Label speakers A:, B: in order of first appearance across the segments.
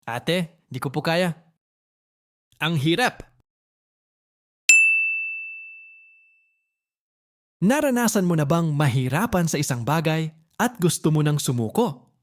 A: Ate, di ko po kaya. Ang hirap. Naranasan mo na bang mahirapan sa isang bagay at gusto mo nang sumuko?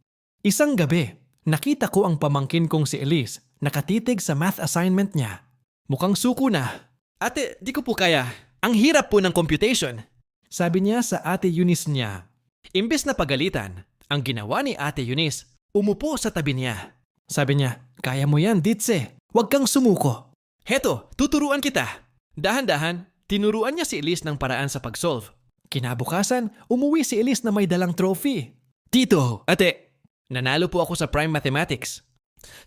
A: Isang gabi, nakita ko ang pamangkin kong si Elise nakatitig sa math assignment niya. Mukhang suko na. Ate, di ko po kaya. Ang hirap po ng computation. Sabi niya sa ate Eunice niya. Imbes na pagalitan, ang ginawa ni ate Eunice, umupo sa tabi niya. Sabi niya, kaya mo yan, Ditse. Huwag kang sumuko. Heto, tuturuan kita. Dahan-dahan, tinuruan niya si Elise ng paraan sa pag-solve. Kinabukasan, umuwi si Elise na may dalang trophy. Tito, ate, nanalo po ako sa Prime Mathematics.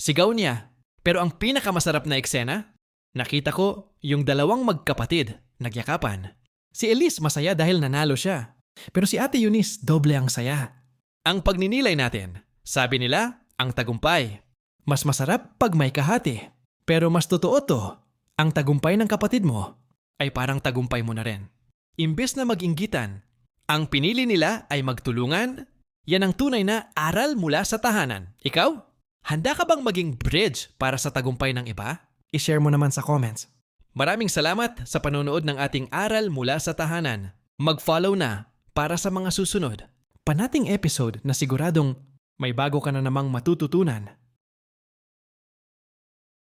A: Sigaw niya, pero ang pinakamasarap na eksena, nakita ko yung dalawang magkapatid, nagyakapan. Si Elise masaya dahil nanalo siya. Pero si ate Eunice, doble ang saya. Ang pagninilay natin, sabi nila, ang tagumpay. Mas masarap pag may kahati. Pero mas totoo to, ang tagumpay ng kapatid mo ay parang tagumpay mo na rin. Imbes na mag-inggitan, ang pinili nila ay magtulungan. Yan ang tunay na aral mula sa tahanan. Ikaw? Handa ka bang maging bridge para sa tagumpay ng iba? I-share mo naman sa comments. Maraming salamat sa panonood ng ating aral mula sa tahanan. Mag-follow na para sa mga susunod. Panating episode na siguradong may bago ka na namang matututunan.